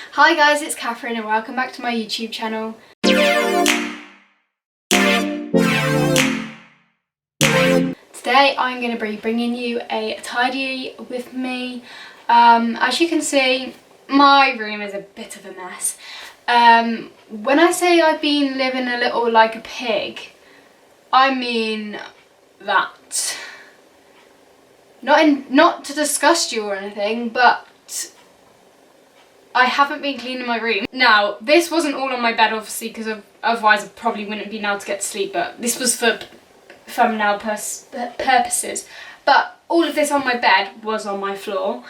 Hi guys, it's Catherine and welcome back to my YouTube channel. Today I'm going to be bringing you a tidy with me. As you can see, my room is a bit of a mess. When I say I've been living a little like a pig, I mean that. Not to disgust you or anything, but I haven't been cleaning my room. Now, this wasn't all on my bed obviously, because otherwise I probably wouldn't be able to get to sleep, but this was for thumbnail purposes. But all of this on my bed was on my floor,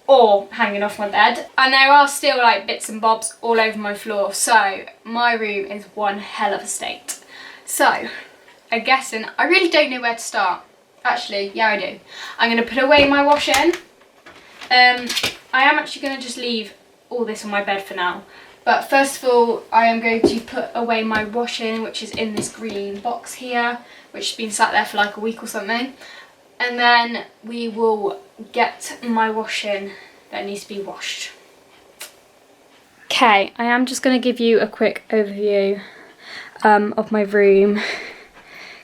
or hanging off my bed. And there are still like bits and bobs all over my floor, so my room is one hell of a state. So, I'm guessing, I really don't know where to start. Actually, yeah I do. I'm going to put away my washing. I am actually going to just leave all this on my bed for now. But first of all, I am going to put away my washing, which is in this green box here, which has been sat there for like a week or something. And then we will get my washing that needs to be washed. Okay, I am just going to give you a quick overview of my room.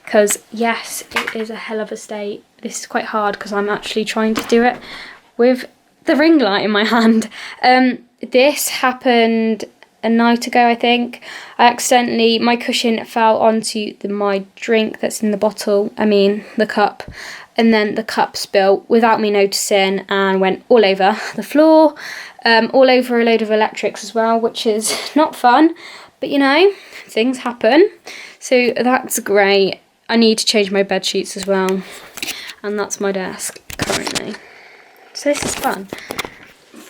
Because yes, it is a hell of a state. This is quite hard because I'm actually trying to do it with the ring light in my hand. This happened a night ago, I think. My cushion fell onto my drink that's in the bottle, the cup, and then the cup spilled without me noticing and went all over the floor, all over a load of electrics as well, which is not fun, but you know, things happen. So that's great. I need to change my bed sheets as well, and that's my desk currently. So this is fun.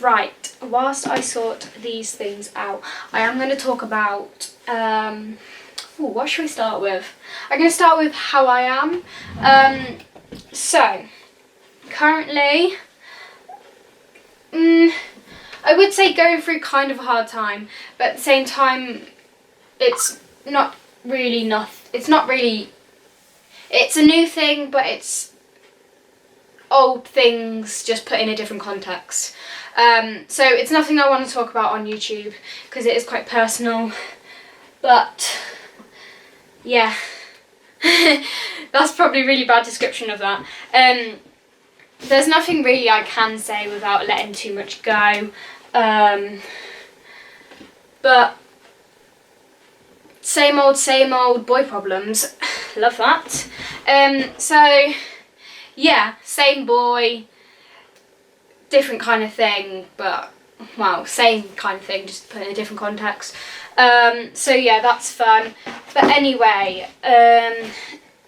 Right, whilst I sort these things out, I am going to talk about, what should we start with? I'm going to start with how I am. So, currently, I would say going through kind of a hard time, but at the same time, it's not really it's a new thing, but it's old things just put in a different context. So it's nothing I want to talk about on YouTube because it is quite personal, but yeah, that's probably a really bad description of that. There's nothing really I can say without letting too much go, but same old boy problems. Love that. So yeah, same boy, different kind of thing, but well, same kind of thing, just put in a different context. So yeah, that's fun. But anyway,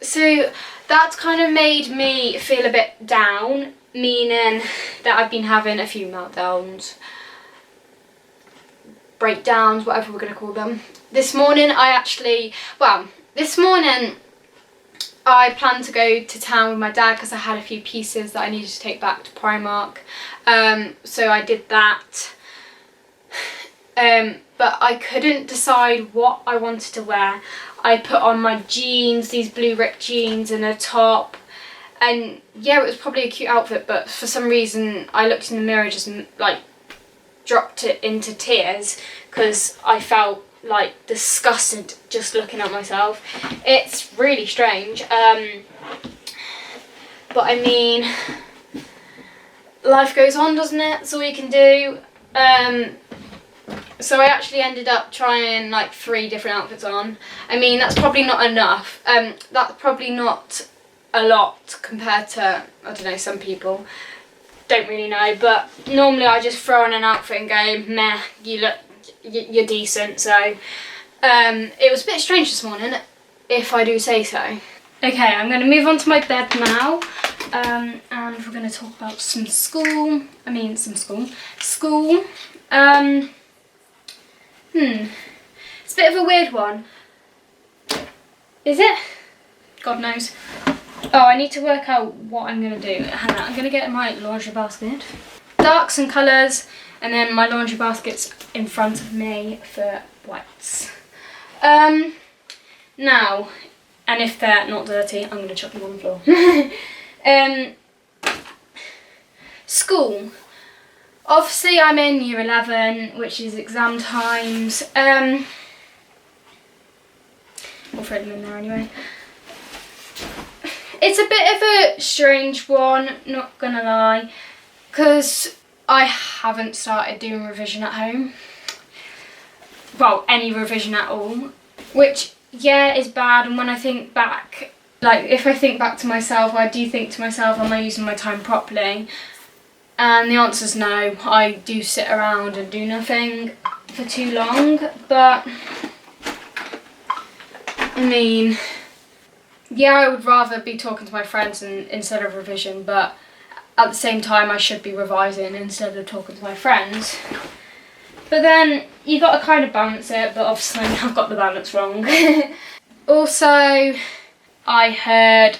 so that's kind of made me feel a bit down, meaning that I've been having a few meltdowns, breakdowns, whatever we're going to call them. This morning I planned to go to town with my dad because I had a few pieces that I needed to take back to Primark. So I did that. But I couldn't decide what I wanted to wear. I put on my jeans, these blue ripped jeans, and a top. And yeah, it was probably a cute outfit, but for some reason I looked in the mirror, just like dropped it into tears because I felt like disgusted just looking at myself. It's really strange, but I mean, life goes on, doesn't it? That's all you can do. So I actually ended up trying like 3 different outfits on. I mean, that's probably not enough. That's probably not a lot compared to, I don't know, some people. Don't really know, but normally I just throw on an outfit and go, meh, you're decent. So it was a bit strange this morning, if I do say so. Okay, I'm going to move on to my bed now, and we're going to talk about school. It's a bit of a weird one. Is it? God knows. Oh, I need to work out what I'm going to do. Hang on, I'm going to get my laundry basket. Darks and colours, and then my laundry basket's in front of me for whites. Now, and if they're not dirty, I'm going to chuck them on the floor. School. Obviously I'm in year 11, which is exam times. We'll throw them in there anyway. It's a bit of a strange one, not gonna lie, because I haven't started doing revision at home. Well, any revision at all, which, yeah, is bad. And when I think back, like, if I think back to myself, I do think to myself, am I using my time properly? And the answer's no. I do sit around and do nothing for too long, but I mean, yeah, I would rather be talking to my friends instead of revision, but at the same time I should be revising instead of talking to my friends. But then you got to kind of balance it, but obviously I've got the balance wrong. Also, I heard,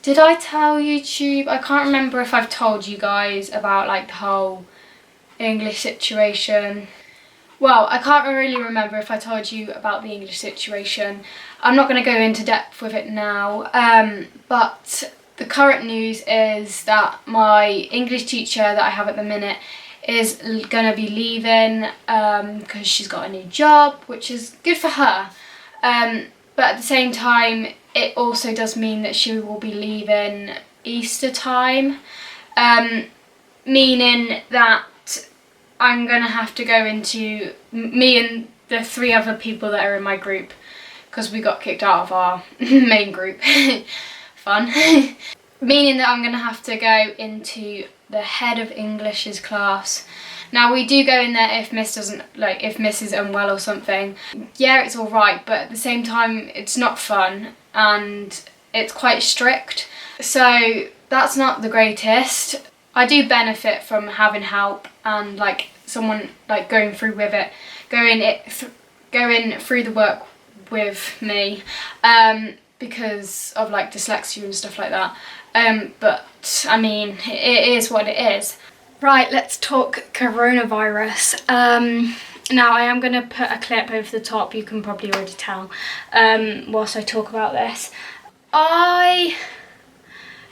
did I tell YouTube? I can't remember if I've told you guys about like the whole English situation. Well, I can't really remember if I told you about the English situation. I'm not going to go into depth with it now, but the current news is that my English teacher that I have at the minute is going to be leaving because she's got a new job, which is good for her. But at the same time, it also does mean that she will be leaving Easter time, meaning that I'm going to have to go into, me and the 3 other people that are in my group, because we got kicked out of our main group. Fun. Meaning that I'm going to have to go into the head of English's class. Now, we do go in there if Miss doesn't, like, if Miss is unwell or something. Yeah, it's all right, but at the same time, it's not fun and it's quite strict. So that's not the greatest. I do benefit from having help and like someone like going through with it, going through the work with me, because of like dyslexia and stuff like that. But I mean, it is what it is. Right, let's talk coronavirus. Now I am going to put a clip over the top, you can probably already tell, whilst I talk about this. I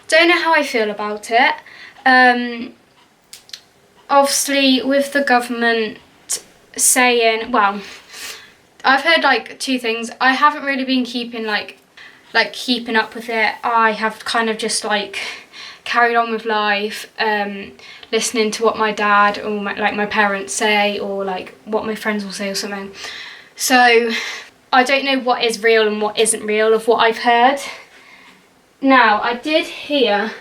don't know how I feel about it. Obviously with the government saying, well, I've heard like 2 things. I haven't really been keeping keeping up with it. I have kind of just like carried on with life, listening to what my dad or my parents say, or like what my friends will say or something. So I don't know what is real and what isn't real of what I've heard. Now, I did hear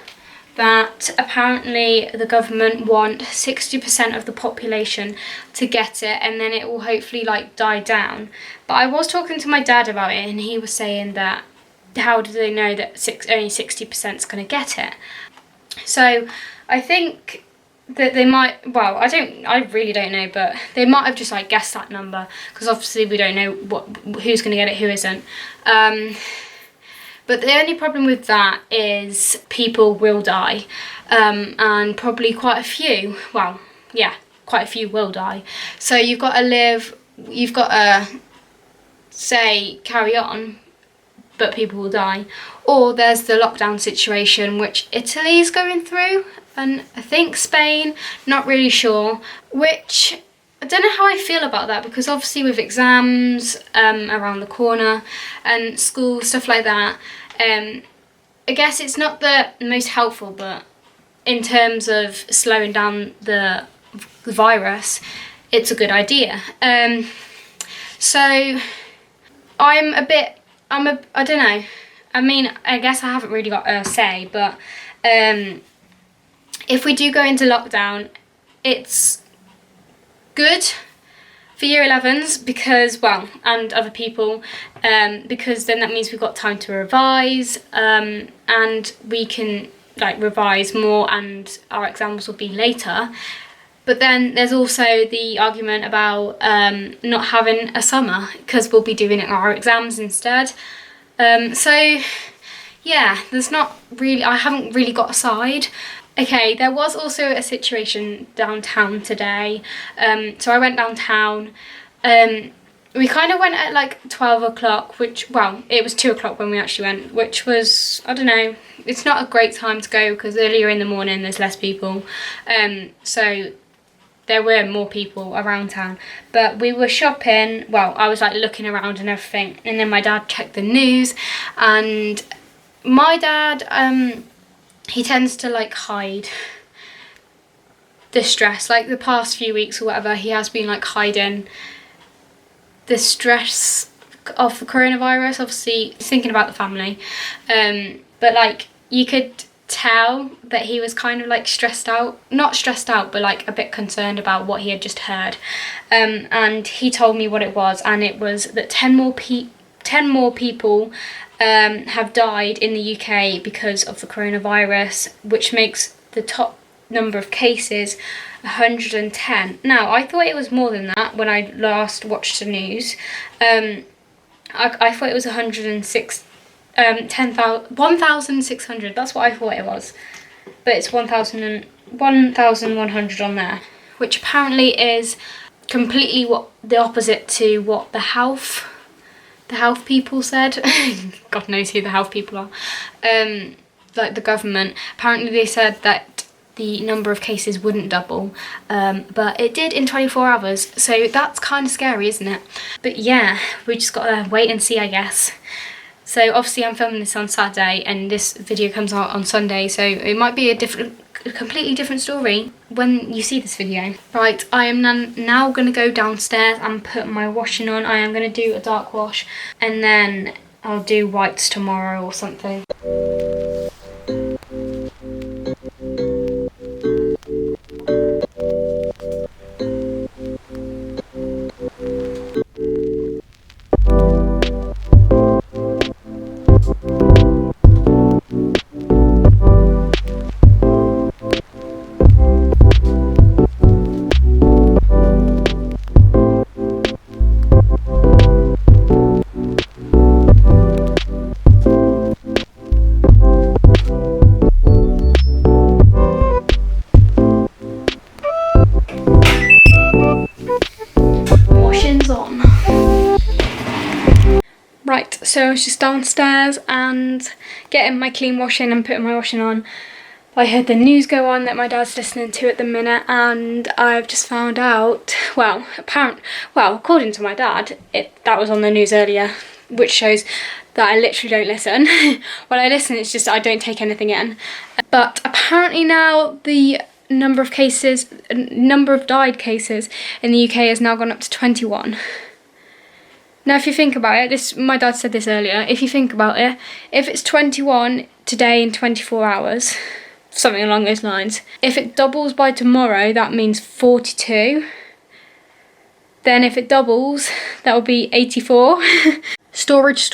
that apparently the government want 60% of the population to get it, and then it will hopefully like die down. But I was talking to my dad about it, and he was saying that how do they know that only 60% is going to get it? So I think that they might, well, I really don't know, but they might have just like guessed that number, because obviously we don't know who's going to get it, who isn't. But the only problem with that is people will die, and probably quite a few, well, yeah, quite a few will die. So you've got to say carry on, but people will die. Or there's the lockdown situation, which Italy is going through, and I think Spain, not really sure, which I don't know how I feel about that, because obviously with exams around the corner and school, stuff like that, I guess it's not the most helpful, but in terms of slowing down the virus, it's a good idea. So I don't know. I mean, I guess I haven't really got a say, but if we do go into lockdown, it's good for year 11s because, well, and other people, because then that means we've got time to revise, and we can like revise more and our exams will be later. But then there's also the argument about not having a summer, because we'll be doing our exams instead. So yeah, there's not really, I haven't really got a side. Okay, there was also a situation downtown today. So I went downtown. We kind of went at like 12 o'clock, which, well, it was 2 o'clock when we actually went, which was, I don't know, it's not a great time to go because earlier in the morning there's less people. So there were more people around town. But we were shopping, well, I was like looking around and everything, and then my dad checked the news, and my dad, he tends to like hide the stress. Like the past few weeks or whatever, he has been like hiding the stress of the coronavirus. Obviously he's thinking about the family, but like you could tell that he was kind of like stressed out, not stressed out, but like a bit concerned about what he had just heard, and he told me what it was, and it was that 10 more people have died in the UK because of the coronavirus, which makes the top number of cases 110. Now, I thought it was more than that when I last watched the news. I thought it was 1,600. That's what I thought it was. But it's 1,100 on there, which apparently is completely the opposite to what the health people said. God knows who the health people are. Like the government. Apparently they said that the number of cases wouldn't double, but it did in 24 hours, so that's kind of scary, isn't it? But yeah, we just gotta wait and see, I guess. So obviously I'm filming this on Saturday and this video comes out on Sunday, so it might be a completely different story when you see this video. Right, I am now going to go downstairs and put my washing on. I am going to do a dark wash, and then I'll do whites tomorrow or something. Right, so I was just downstairs and getting my clean washing and putting my washing on. I heard the news go on that my dad's listening to at the minute, and I've just found out, according to my dad, that was on the news earlier, which shows that I literally don't listen. When I listen, it's just I don't take anything in. But apparently now the number of died cases in the UK has now gone up to 21. Now, if you think about it, my dad said this earlier, if you think about it, if it's 21 today in 24 hours, something along those lines, if it doubles by tomorrow, that means 42. Then if it doubles, that will be 84. Storage,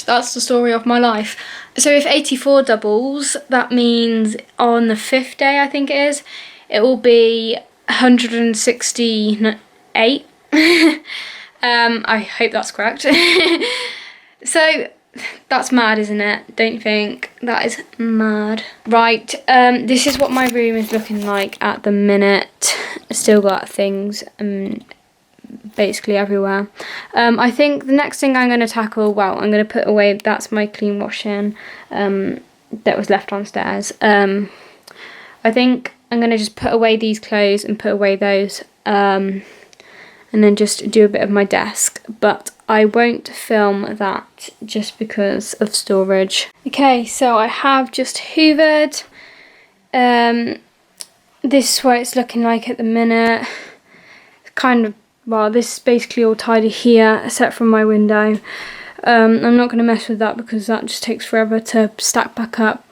that's the story of my life. So if 84 doubles, that means on the 5th day, I think it is, it will be 168. I hope that's correct. So that's mad, isn't it? Don't you think? That is mad. Right, this is what my room is looking like at the minute. Still got things basically everywhere. I think the next thing I'm going to tackle, I'm going to put away, that's my clean washing that was left downstairs. I think I'm going to just put away these clothes and put away those, and then just do a bit of my desk, but I won't film that just because of storage. Okay, so I have just hoovered. This is what it's looking like at the minute. This is basically all tidy here, except from my window. I'm not going to mess with that because that just takes forever to stack back up.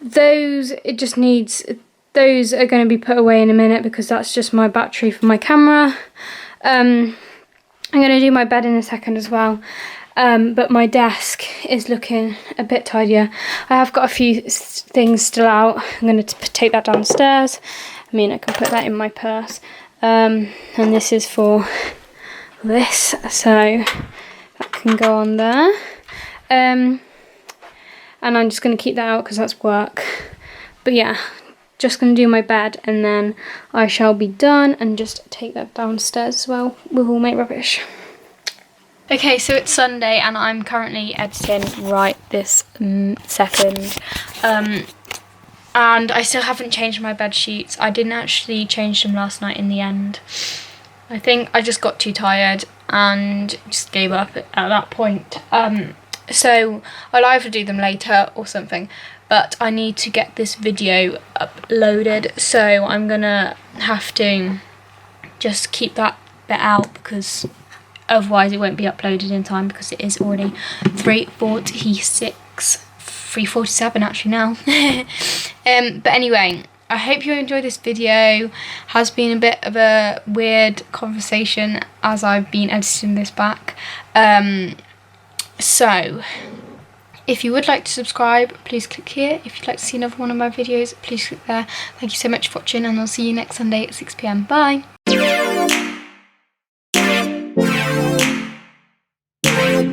Those are going to be put away in a minute because that's just my battery for my camera. I'm going to do my bed in a second as well, but my desk is looking a bit tidier. I have got a few things still out. I'm going to take that downstairs. I mean, I can put that in my purse, and this is for this, so that can go on there, and I'm just going to keep that out because that's work. But yeah, just going to do my bed and then I shall be done, and just take that downstairs as well with all my rubbish. Okay, so it's Sunday and I'm currently editing right this second. And I still haven't changed my bed sheets. I didn't actually change them last night in the end. I think I just got too tired and just gave up at that point. So I'll either do them later or something, but I need to get this video uploaded, so I'm gonna have to just keep that bit out because otherwise it won't be uploaded in time, because it is already 3:47 actually now. But anyway, I hope you enjoyed this video. Has been a bit of a weird conversation as I've been editing this back. So if you would like to subscribe, please click here. If you'd like to see another one of my videos, please click there. Thank you so much for watching, and I'll see you next Sunday at 6 PM. Bye.